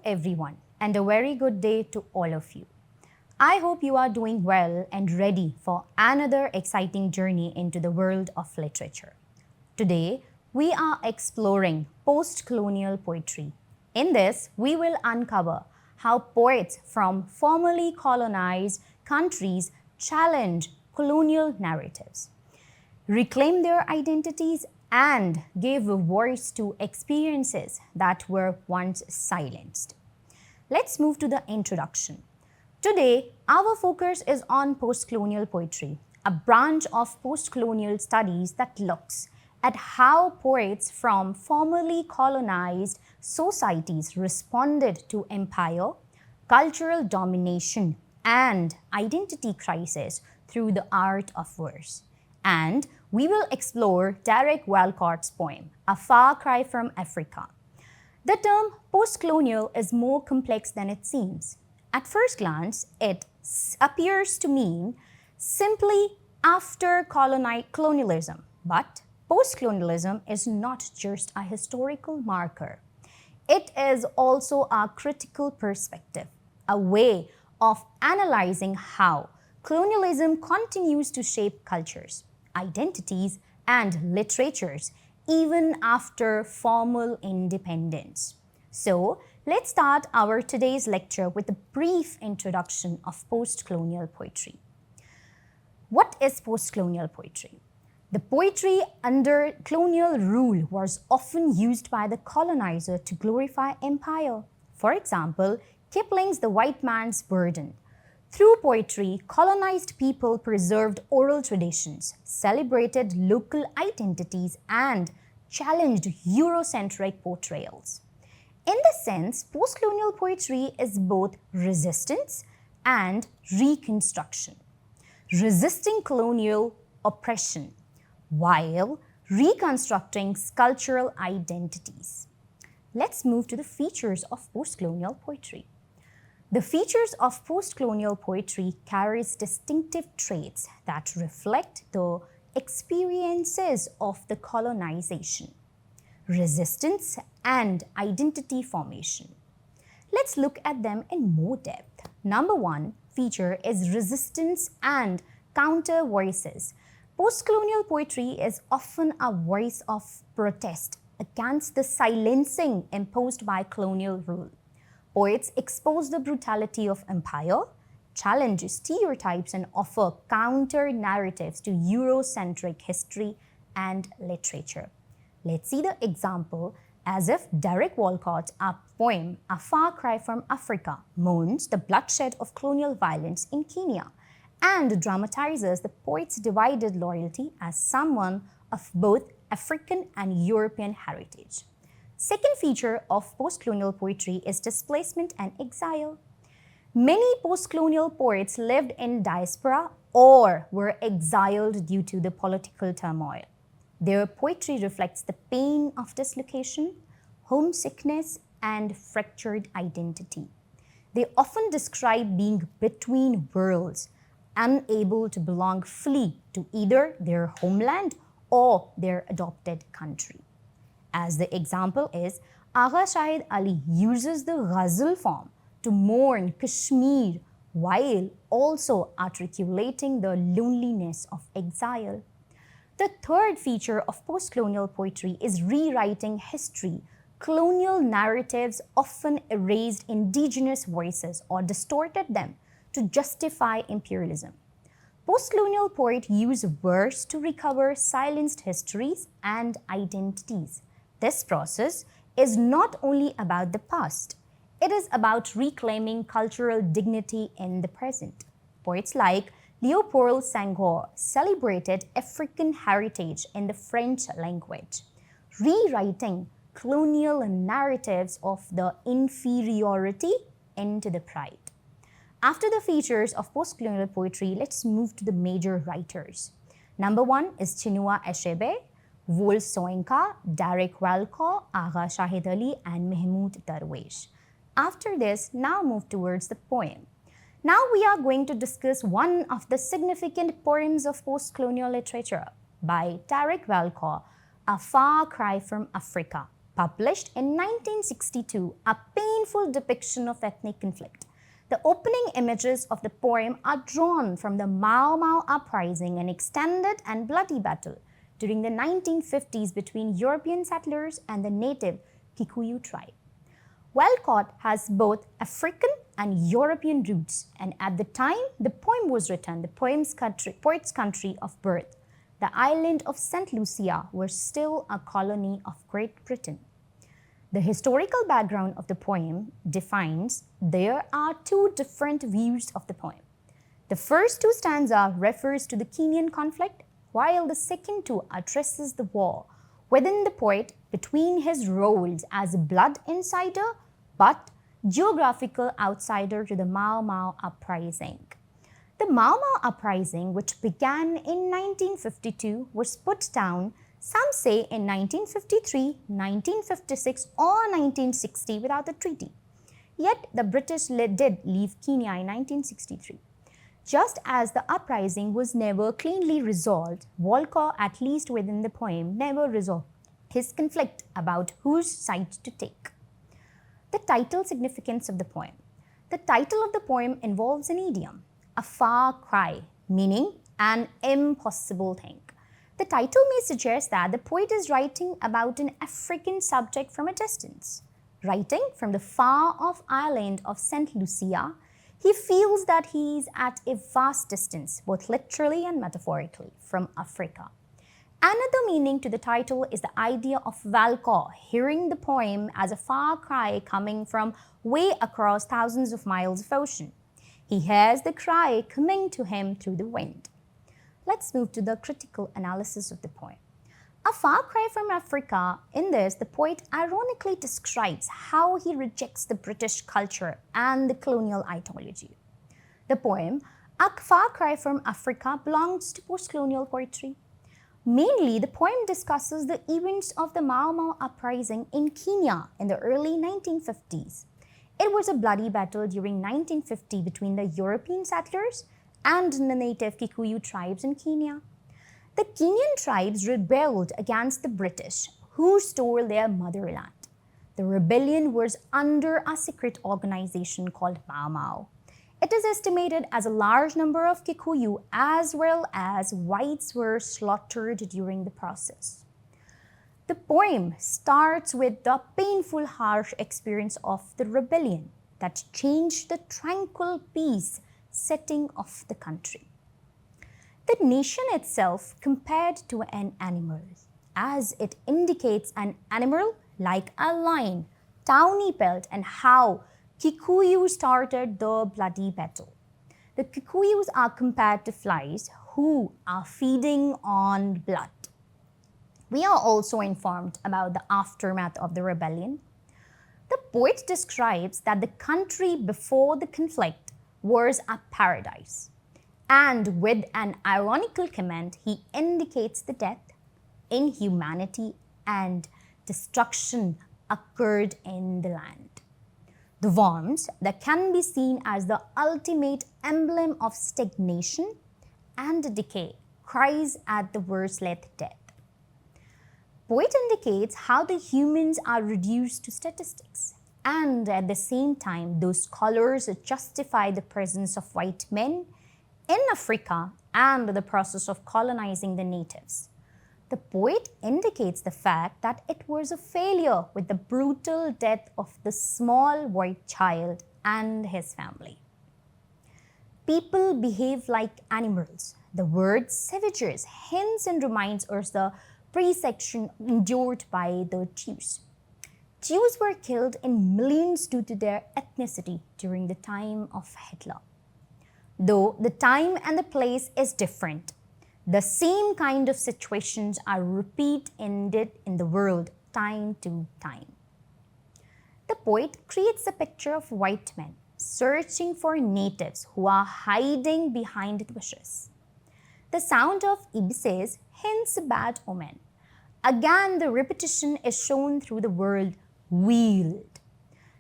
everyone, and a very good day to all of you. I hope you are doing well and ready for another exciting journey into the world of literature. Today, we are exploring post-colonial poetry. In this, we will uncover how poets from formerly colonized countries challenge colonial narratives, reclaim their identities, and gave a voice to experiences that were once silenced. Let's move to the introduction. Today, our focus is on post-colonial poetry, a branch of post-colonial studies that looks at how poets from formerly colonized societies responded to empire, cultural domination, and identity crisis through the art of verse. And we will explore Derek Walcott's poem, A Far Cry from Africa. The term post-colonial is more complex than it seems. At first glance, it appears to mean simply after colonialism. But post-colonialism is not just a historical marker. It is also a critical perspective, a way of analyzing how colonialism continues to shape cultures, identities, and literatures even after formal independence. So, let's start our today's lecture with a brief introduction of post-colonial poetry. What is post-colonial poetry? The poetry under colonial rule was often used by the colonizer to glorify empire. For example, Kipling's The White Man's Burden. Through poetry, colonized people preserved oral traditions, celebrated local identities, and challenged Eurocentric portrayals. In this sense, post-colonial poetry is both resistance and reconstruction, resisting colonial oppression while reconstructing cultural identities. Let's move to the features of post-colonial poetry. The features of post-colonial poetry carries distinctive traits that reflect the experiences of the colonization, resistance, and identity formation. Let's look at them in more depth. Number one feature is resistance and counter voices. Post-colonial poetry is often a voice of protest against the silencing imposed by colonial rule. Poets expose the brutality of empire, challenge stereotypes, and offer counter-narratives to Eurocentric history and literature. Let's see the example as if Derek Walcott's poem, A Far Cry from Africa, mourns the bloodshed of colonial violence in Kenya and dramatizes the poet's divided loyalty as someone of both African and European heritage. Second feature of post-colonial poetry is displacement and exile. Many post-colonial poets lived in diaspora or were exiled due to the political turmoil. Their poetry reflects the pain of dislocation, homesickness, and fractured identity. They often describe being between worlds, unable to belong fully to either their homeland or their adopted country. As the example is, Agha Shahid Ali uses the ghazal form to mourn Kashmir while also articulating the loneliness of exile. The third feature of post-colonial poetry is rewriting history. Colonial narratives often erased indigenous voices or distorted them to justify imperialism. Post-colonial poets use verse to recover silenced histories and identities. This process is not only about the past, it is about reclaiming cultural dignity in the present. Poets like Léopold Senghor celebrated African heritage in the French language, rewriting colonial narratives of the inferiority into the pride. After the features of post-colonial poetry, let's move to the major writers. Number one is Chinua Achebe, Wole Soyinka, Derek Walcott, Agha Shahid Ali, and Mahmoud Darwish. After this, now move towards the poem. Now we are going to discuss one of the significant poems of post-colonial literature by Derek Walcott, A Far Cry from Africa. published in 1962, a painful depiction of ethnic conflict. The opening images of the poem are drawn from the Mau Mau uprising, an extended and bloody battle during the 1950s between European settlers and the native Kikuyu tribe. Walcott has both African and European roots, and at the time the poem was written, the poet's country of birth, the island of St. Lucia, was still a colony of Great Britain. The historical background of the poem defines there are two different views of the poem. The first two stanza refers to the Kenyan conflict, while the second two addresses the war within the poet between his roles as a blood insider but geographical outsider to the Mau Mau uprising. The Mau Mau uprising, which began in 1952, was put down, some say in 1953, 1956 or 1960 without a treaty. Yet the British did leave Kenya in 1963. Just as the uprising was never cleanly resolved, Walcott, at least within the poem, never resolved his conflict about whose side to take. The title significance of the poem. The title of the poem involves an idiom, a far cry, meaning an impossible thing. The title may suggest that the poet is writing about an African subject from a distance. Writing from the far-off island of St. Lucia, he feels that he is at a vast distance, both literally and metaphorically, from Africa. Another meaning to the title is the idea of Walcott hearing the poem as a far cry coming from way across thousands of miles of ocean. He hears the cry coming to him through the wind. Let's move to the critical analysis of the poem. A far cry from Africa, in this, the poet ironically describes how he rejects the British culture and the colonial ideology. The poem, A Far Cry from Africa, belongs to post-colonial poetry. Mainly, the poem discusses the events of the Mau Mau uprising in Kenya in the early 1950s. It was a bloody battle during 1950 between the European settlers and the native Kikuyu tribes in Kenya. The Kenyan tribes rebelled against the British, who stole their motherland. The rebellion was under a secret organization called Mau Mau. It is estimated as a large number of Kikuyu as well as whites were slaughtered during the process. The poem starts with the painful, harsh experience of the rebellion that changed the tranquil peace setting of the country. The nation itself compared to an animal, as it indicates an animal like a lion, tawny pelt, and how Kikuyu started the bloody battle. The Kikuyus are compared to flies who are feeding on blood. We are also informed about the aftermath of the rebellion. The poet describes that the country before the conflict was a paradise. And with an ironical comment, he indicates the death, inhumanity, and destruction occurred in the land. The worms that can be seen as the ultimate emblem of stagnation and decay cries at the merciless death. Poet indicates how the humans are reduced to statistics, and at the same time those scholars justify the presence of white men in Africa and the process of colonizing the natives. The poet indicates the fact that it was a failure with the brutal death of the small white child and his family. People behave like animals. The word savages hence and reminds us the persecution endured by the Jews. Jews were killed in millions due to their ethnicity during the time of Hitler. Though the time and the place is different, the same kind of situations are repeated in the world time to time. The poet creates a picture of white men searching for natives who are hiding behind the bushes. The sound of ibises hints a bad omen. Again, the repetition is shown through the word wield.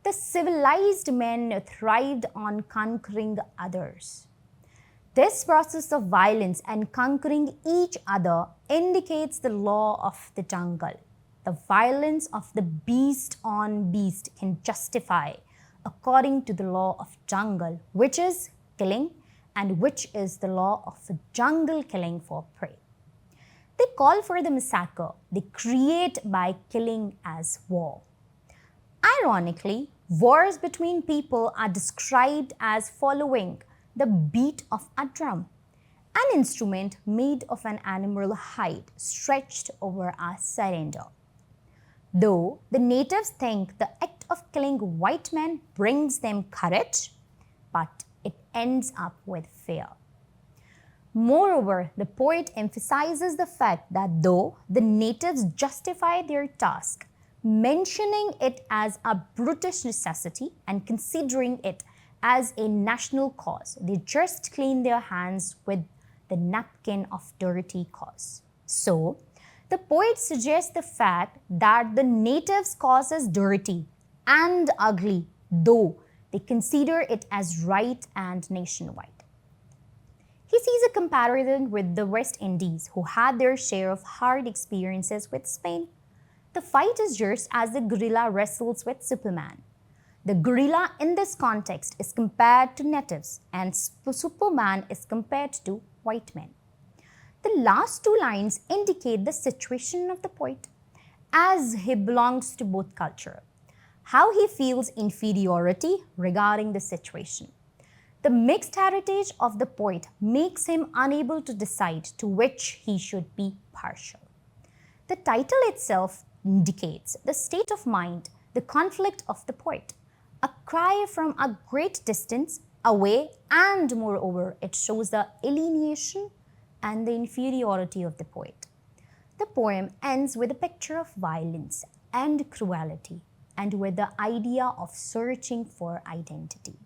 The civilized men thrived on conquering others. This process of violence and conquering each other indicates the law of the jungle. the violence of the beast on beast can justify according to the law of jungle, which is killing, and which is the law of jungle killing for prey. They call for the massacre they create by killing as war. Ironically, wars between people are described as following the beat of a drum, an instrument made of an animal hide stretched over a cylinder. Though the natives think the act of killing white men brings them courage, but it ends up with fear. Moreover, the poet emphasizes the fact that though the natives justify their task, mentioning it as a brutish necessity and considering it as a national cause, they just clean their hands with the napkin of dirty cause. So, the poet suggests the fact that the natives' cause is dirty and ugly, though they consider it as right and nationwide. He sees a comparison with the West Indies, who had their share of hard experiences with Spain. The fight is just as the gorilla wrestles with Superman. The gorilla in this context is compared to natives, and Superman is compared to white men. The last two lines indicate the situation of the poet, as he belongs to both cultures, how he feels inferiority regarding the situation. The mixed heritage of the poet makes him unable to decide to which he should be partial. The title itself indicates the state of mind, the conflict of the poet, a cry from a great distance away, and moreover, it shows the alienation and the inferiority of the poet. The poem ends with a picture of violence and cruelty, and with the idea of searching for identity.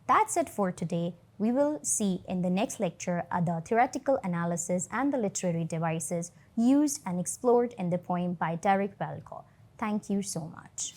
That's it for today. We will see in the next lecture the theoretical analysis and the literary devices used and explored in the poem by Derek Belko. Thank you so much.